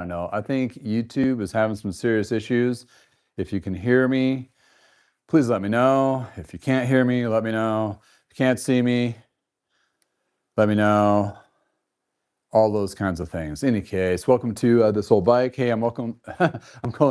I know. I think YouTube is having some serious issues. If you can hear me, please let me know. If you can't hear me, let me know. If you can't see me, let me know. All those kinds of things. Any case, welcome to This Old Bike. Hey, I'm going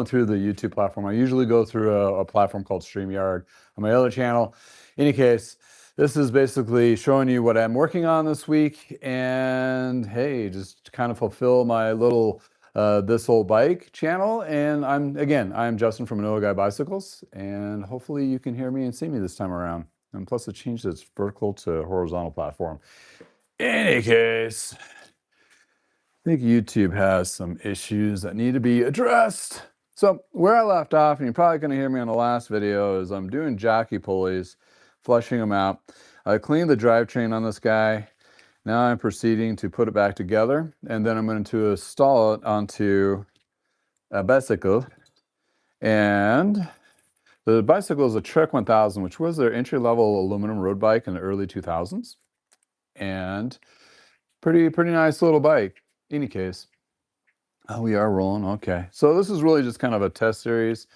through the YouTube platform. I usually go through a platform called StreamYard on my other channel. Any case, this is basically showing you what I'm working on this week, and hey, just to kind of fulfill my little This Old Bike channel. And I'm Justin from Manila Guy Bicycles, and hopefully you can hear me and see me this time around. And plus, it changed its vertical to horizontal platform. Any case, I think YouTube has some issues that need to be addressed. So where I left off, and you're probably going to hear me on the last video, is I'm doing jockey pulleys, flushing them out. I cleaned the drivetrain on this guy. Now I'm proceeding to put it back together, and then I'm going to install it onto a bicycle. And the bicycle is a Trek 1000, which was their entry-level aluminum road bike in the early 2000s. And pretty nice little bike. Any case. Oh, we are rolling. Okay. So this is really just kind of a test series.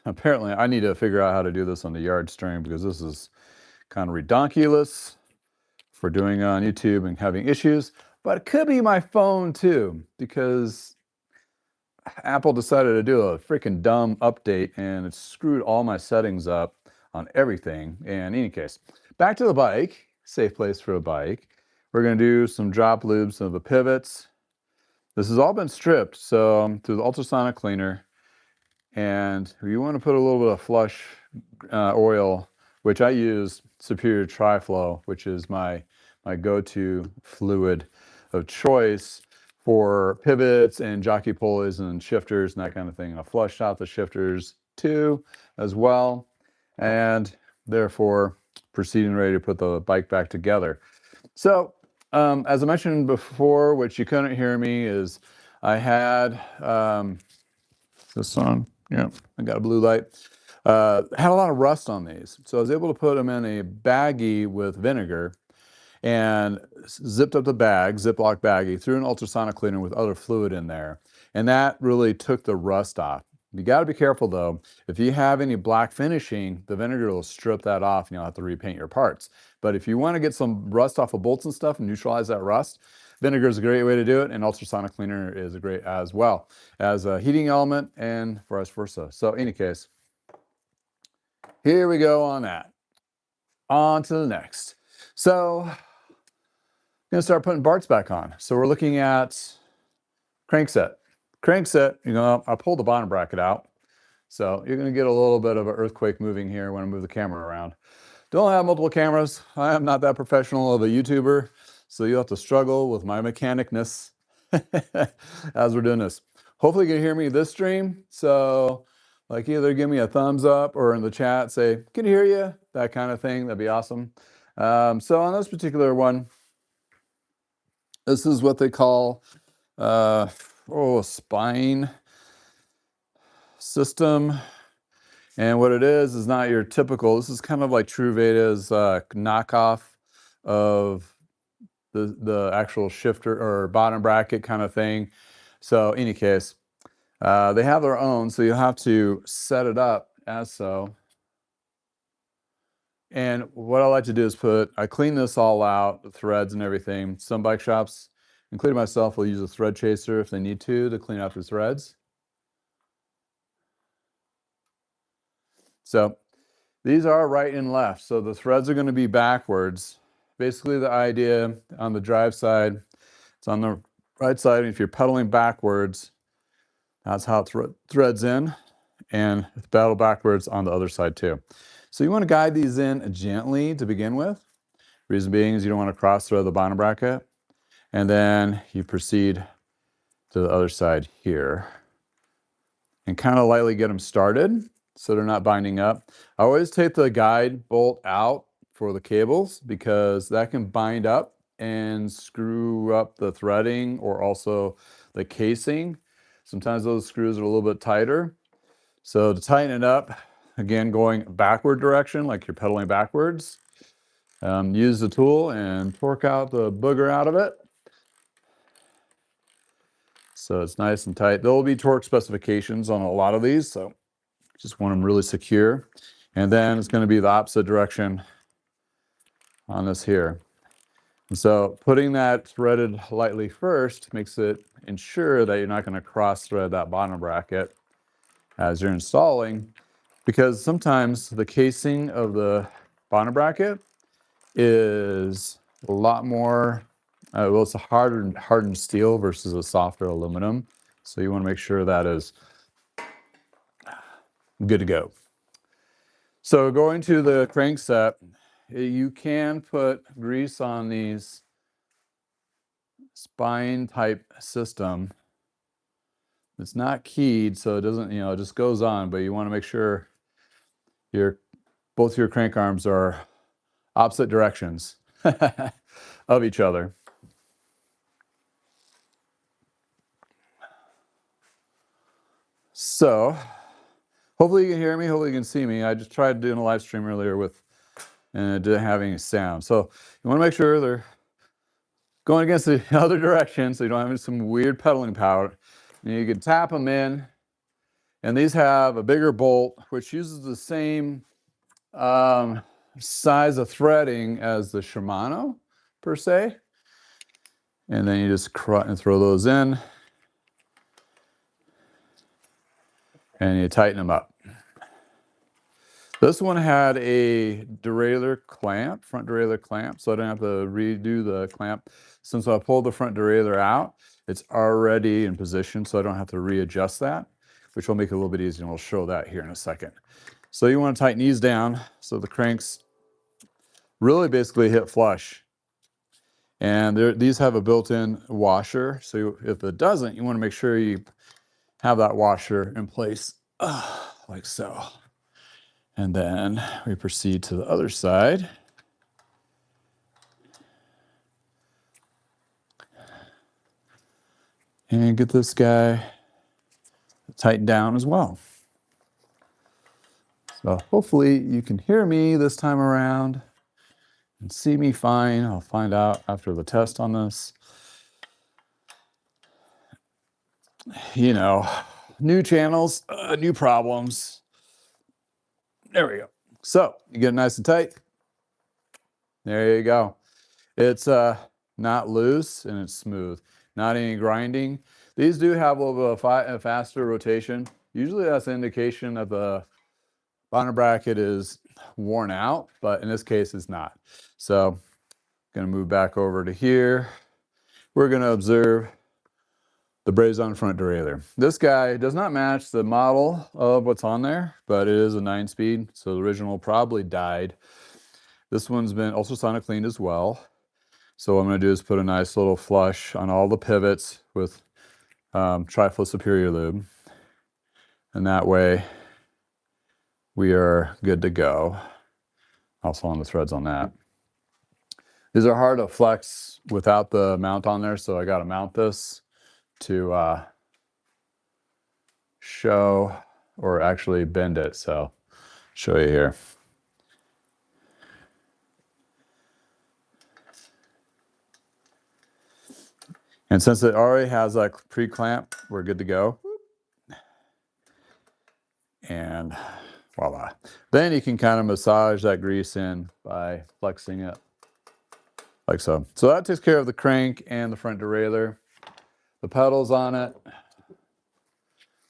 Apparently, I need to figure out how to do this on the yard stream because this is kind of redonkulous for doing on YouTube and having issues. But it could be my phone too, because Apple decided to do a freaking dumb update and it screwed all my settings up on everything. And in any case, back to the bike. Safe place for a bike. We're going to do some drop loops of the pivots. This has all been stripped, so through the ultrasonic cleaner, and you want to put a little bit of flush oil, which I use Superior Tri-Flow, which is my go-to fluid of choice for pivots and jockey pulleys and shifters and that kind of thing. I flushed out the shifters too as well, and therefore proceeding ready to put the bike back together. So as I mentioned before, which you couldn't hear me, is I had this on. Yeah, I got a blue light. Had a lot of rust on these, so I was able to put them in a baggie with vinegar and zipped up the bag, Ziploc baggie, threw an ultrasonic cleaner with other fluid in there, and that really took the rust off. You got to be careful though. If you have any black finishing, the vinegar will strip that off and you'll have to repaint your parts. But if you want to get some rust off of bolts and stuff and neutralize that rust, vinegar is a great way to do it, and ultrasonic cleaner is a great as well as a heating element and vice versa. So in any case, here we go on that. On to the next. So I'm gonna start putting Barts back on. So we're looking at crankset. Crankset, I pulled the bottom bracket out. So you're gonna get a little bit of an earthquake moving here when I move the camera around. Don't have multiple cameras. I am not that professional of a YouTuber, so you have to struggle with my mechanicness as we're doing this. Hopefully you can hear me this stream. So like either give me a thumbs up or in the chat say, can you hear you? That kind of thing, that'd be awesome. So on this particular one, this is what they call spine system. And what it is not your typical, this is kind of like Truveda's knockoff of the actual shifter or bottom bracket kind of thing. So in any case, they have their own, so you have to set it up as so. And what I like to do is I clean this all out, the threads and everything. Some bike shops, including myself, will use a thread chaser if they need to clean out the threads. So these are right and left. So the threads are going to be backwards. Basically the idea on the drive side, it's on the right side. If you're pedaling backwards, that's how it threads in, and pedal backwards on the other side too. So you want to guide these in gently to begin with. Reason being is you don't want to cross thread the bottom bracket. And then you proceed to the other side here and kind of lightly get them started so they're not binding up. I always take the guide bolt out for the cables because that can bind up and screw up the threading or also the casing. Sometimes those screws are a little bit tighter. So to tighten it up, again, going backward direction, like you're pedaling backwards, use the tool and torque out the booger out of it. So it's nice and tight. There will be torque specifications on a lot of these, so just want them really secure. And then it's going to be the opposite direction on this here. And so putting that threaded lightly first makes it ensure that you're not going to cross thread that bottom bracket as you're installing, because sometimes the casing of the bottom bracket is a lot more, well, it's a hardened steel versus a softer aluminum. So you want to make sure that is good to go. So going to the crankset, you can put grease on these spine type system. It's not keyed, so it doesn't, it just goes on, but you want to make sure both your crank arms are opposite directions of each other. So hopefully you can hear me, hopefully you can see me. I just tried doing a live stream earlier and it didn't have any sound. So you want to make sure they're going against the other direction so you don't have some weird pedaling power. And you can tap them in, and these have a bigger bolt which uses the same size of threading as the Shimano per se. And then you just throw those in and you tighten them up. This one had a derailleur clamp, front derailleur clamp, so I don't have to redo the clamp. Since I pulled the front derailleur out, it's already in position, so I don't have to readjust that, which will make it a little bit easier, and we'll show that here in a second. So you want to tighten these down so the cranks really basically hit flush. And these have a built-in washer, so if it doesn't, you want to make sure you have that washer in place, like so. And then we proceed to the other side. And get this guy tightened down as well. So hopefully you can hear me this time around and see me fine. I'll find out after the test on this. New channels, new problems. There we go. So you get it nice and tight. There you go. It's not loose and it's smooth. Not any grinding. These do have a little bit of a faster rotation. Usually that's an indication that the bottom bracket is worn out, but in this case it's not. So I'm going to move back over to here. We're going to observe the Brazon front derailleur. This guy does not match the model of what's on there, but it is a 9-speed, so the original probably died. This one's been ultrasonic cleaned as well. So what I'm going to do is put a nice little flush on all the pivots with Triflow Superior Lube. And that way we are good to go. Also on the threads on that. These are hard to flex without the mount on there, so I got to mount this to show or actually bend it. So show you here. And since it already has like pre-clamp, we're good to go. And voila. Then you can kind of massage that grease in by flexing it like so. So that takes care of the crank and the front derailleur. The pedals on it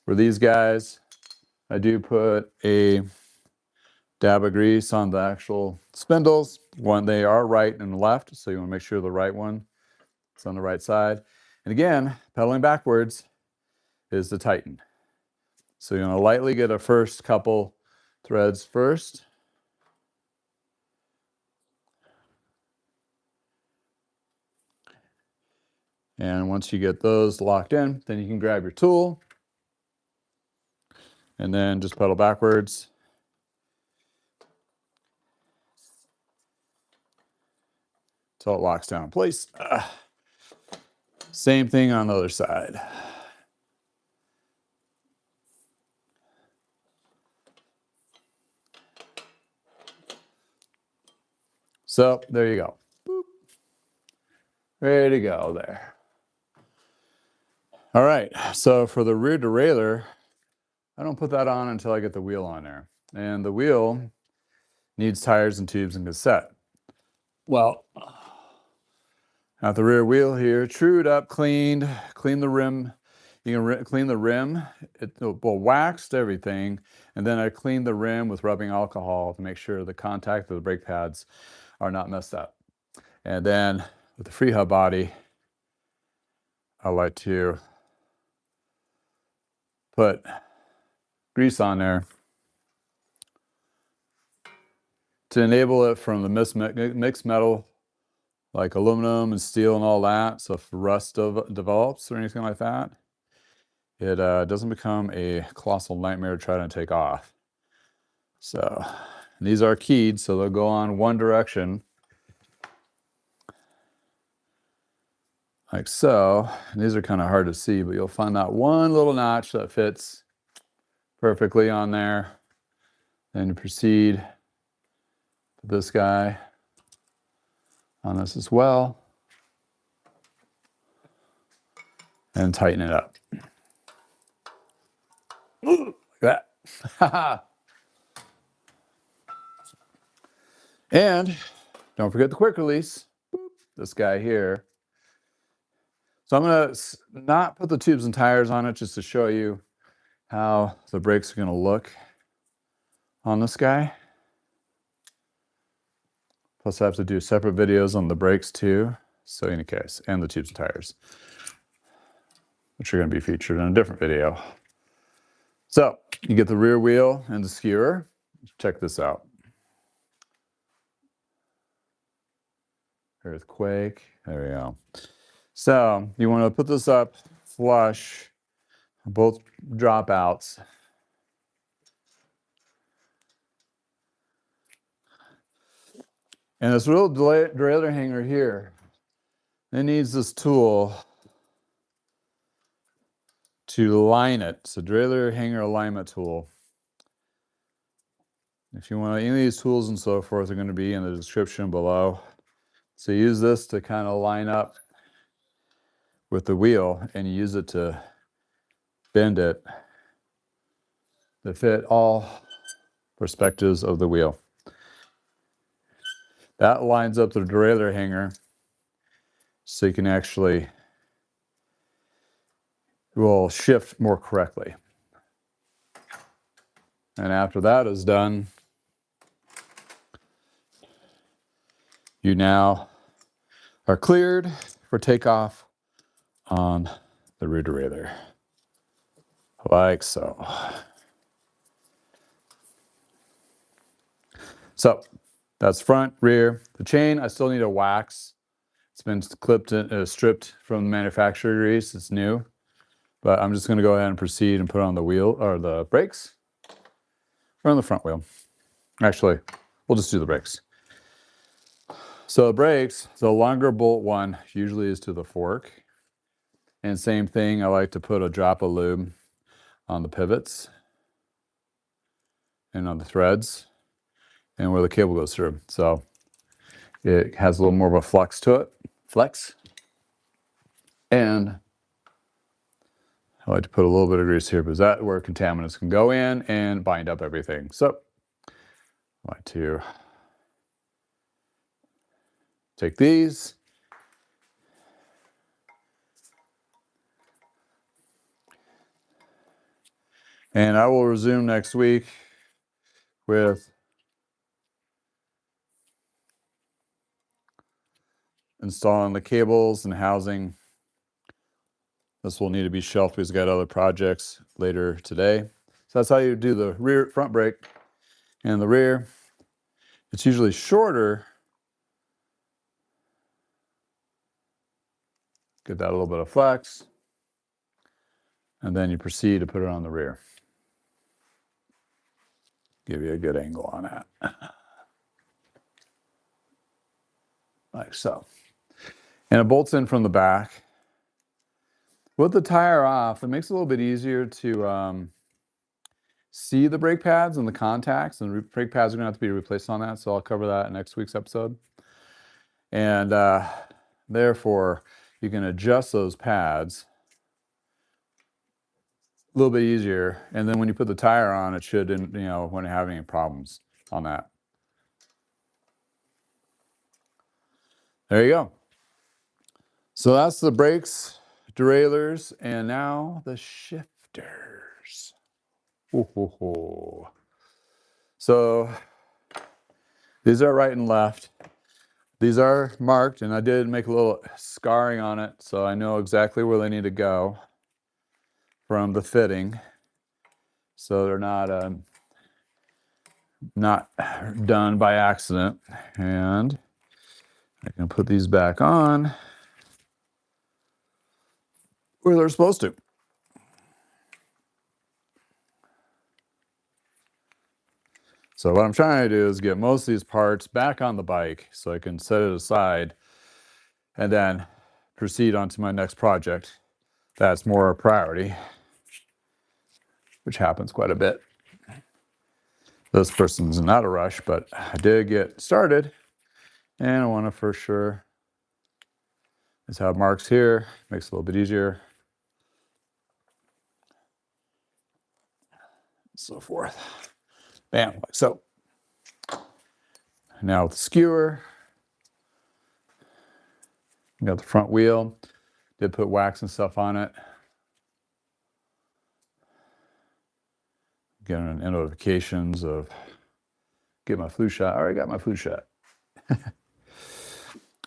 were these guys. I do put a dab of grease on the actual spindles. They are right and left, so you want to make sure the right one is on the right side. And again, pedaling backwards is to tighten. So you want to lightly get a first couple threads first. And once you get those locked in, then you can grab your tool and then just pedal backwards. Until it locks down in place. Same thing on the other side. So there you go. Boop. Ready to go there. All right, so for the rear derailleur, I don't put that on until I get the wheel on there. And the wheel needs tires and tubes and cassette. Well, got the rear wheel here, trued up, cleaned, clean the rim. You can clean the rim, waxed everything, and then I cleaned the rim with rubbing alcohol to make sure the contact of the brake pads are not messed up. And then with the free hub body, I like to put grease on there to enable it from the mixed metal, like aluminum and steel and all that. So if rust develops or anything like that, it doesn't become a colossal nightmare to try to take off. So these are keyed, so they'll go on one direction, like so. And these are kind of hard to see, but you'll find that one little notch that fits perfectly on there. Then you proceed with this guy on this as well, and tighten it up. Like that. And don't forget the quick release, this guy here. So I'm gonna not put the tubes and tires on it just to show you how the brakes are gonna look on this guy. Plus I have to do separate videos on the brakes too. So in any case, and the tubes and tires, which are gonna be featured in a different video. So you get the rear wheel and the skewer. Check this out. Earthquake, there we go. So you wanna put this up flush, both dropouts. And this little derailleur hanger here, it needs this tool to line it. So derailleur hanger alignment tool. If you want any of these tools and so forth are going to be in the description below. So use this to kind of line up with the wheel, and you use it to bend it to fit all perspectives of the wheel. That lines up the derailleur hanger so you can actually will shift more correctly. And after that is done, you now are cleared for takeoff on the rear derailleur, like so. So that's front, rear. The chain, I still need a wax. It's been clipped and stripped from the manufacturer grease. It's new, but I'm just going to go ahead and proceed and put on the wheel or the brakes, or on the front wheel. Actually, we'll just do the brakes. So the brakes, the longer bolt one usually is to the fork. And same thing, I like to put a drop of lube on the pivots and on the threads and where the cable goes through. So it has a little more of a flex to it. And I like to put a little bit of grease here because that's where contaminants can go in and bind up everything. So I like to take these, and I will resume next week with installing the cables and housing. This will need to be shelved because I've got other projects later today. So that's how you do the front brake and the rear. It's usually shorter. Get that a little bit of flex. And then you proceed to put it on the rear. Give you a good angle on that. Like so. And it bolts in from the back. With the tire off, it makes it a little bit easier to see the brake pads and the contacts, and the brake pads are going to have to be replaced on that, so I'll cover that in next week's episode. And therefore, you can adjust those pads a little bit easier. And then when you put the tire on, it shouldn't, you know, wouldn't have any problems on that. There you go. So that's the brakes, derailleurs, and now the shifters. Ooh, ooh, ooh. So these are right and left. These are marked, and I did make a little scarring on it, so I know exactly where they need to go from the fitting. So they're not done by accident. And I can put these back on where they're supposed to. So what I'm trying to do is get most of these parts back on the bike so I can set it aside and then proceed on to my next project. That's more a priority, which happens quite a bit. This person's not a rush, but I did get started, and I want to for sure just have marks here. Makes it a little bit easier. So forth. Bam, like so. Now with the skewer, got the front wheel. Did put wax and stuff on it. Getting notifications of get my flu shot. I already got my flu shot.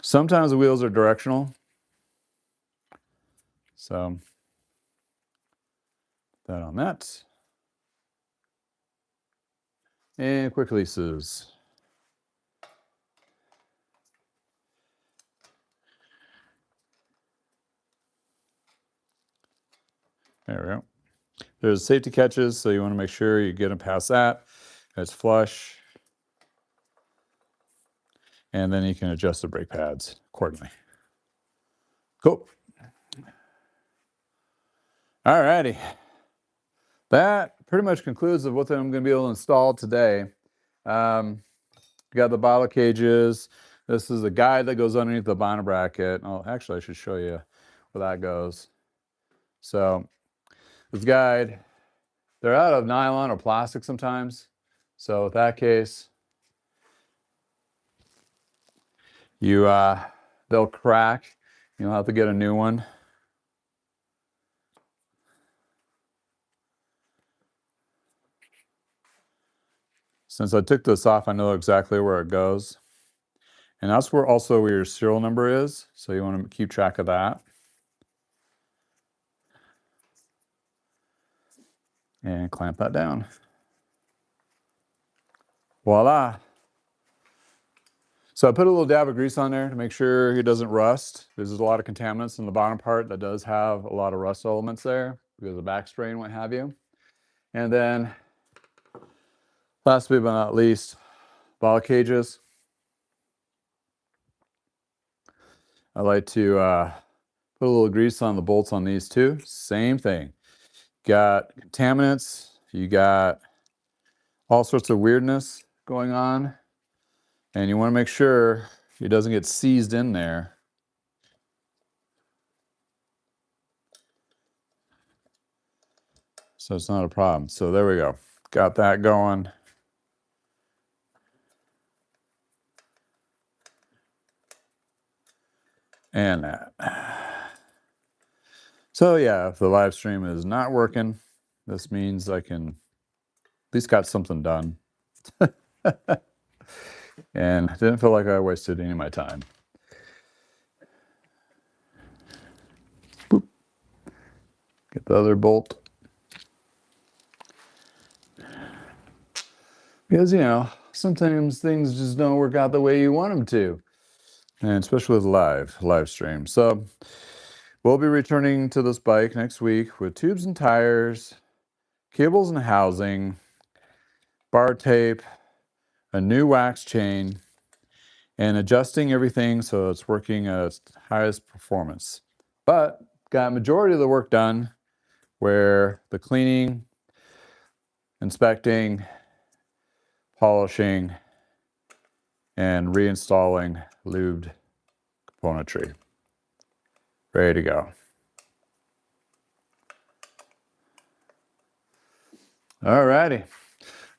Sometimes the wheels are directional. So that on that. And quick releases. There we go. There's safety catches, so you want to make sure you get them past that. It's flush. And then you can adjust the brake pads accordingly. Cool. All righty. That pretty much concludes of what I'm going to be able to install today. Got the bottle cages. This is a guide that goes underneath the bottom bracket. Oh, actually, I should show you where that goes. So this guide, they're out of nylon or plastic sometimes. So with that case, they'll crack. You'll have to get a new one. Since I took this off, I know exactly where it goes. And that's where also where your serial number is. So you want to keep track of that. And clamp that down. Voila. So I put a little dab of grease on there to make sure it doesn't rust. There's a lot of contaminants in the bottom part that does have a lot of rust elements there because of back spray and what have you. And then last but not least, bottle cages. I like to put a little grease on the bolts on these too. Same thing. Got contaminants. You got all sorts of weirdness going on. And you want to make sure it doesn't get seized in there. So it's not a problem. So there we go. Got that going. And that. So yeah, if the live stream is not working, this means I can at least got something done. And I didn't feel like I wasted any of my time. Boop. Get the other bolt. Because, you know, sometimes things just don't work out the way you want them to. And especially with live stream. So we'll be returning to this bike next week with tubes and tires, cables and housing, bar tape, a new wax chain, and adjusting everything so it's working at its highest performance. But got majority of the work done where the cleaning, inspecting, polishing, and reinstalling lubed componentry. Ready to go. All righty.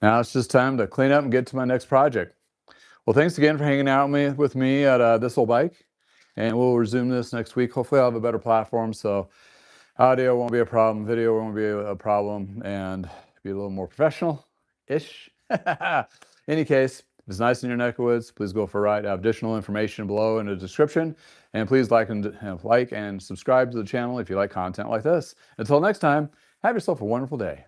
Now it's just time to clean up and get to my next project. Well, thanks again for hanging out with me at this old bike. And we'll resume this next week. Hopefully I'll have a better platform, so audio won't be a problem, video won't be a problem, and be a little more professional-ish. Any case, if it's nice in your neck of the woods, please go for a ride. I have additional information below in the description. And please like and subscribe to the channel if you like content like this. Until next time, have yourself a wonderful day.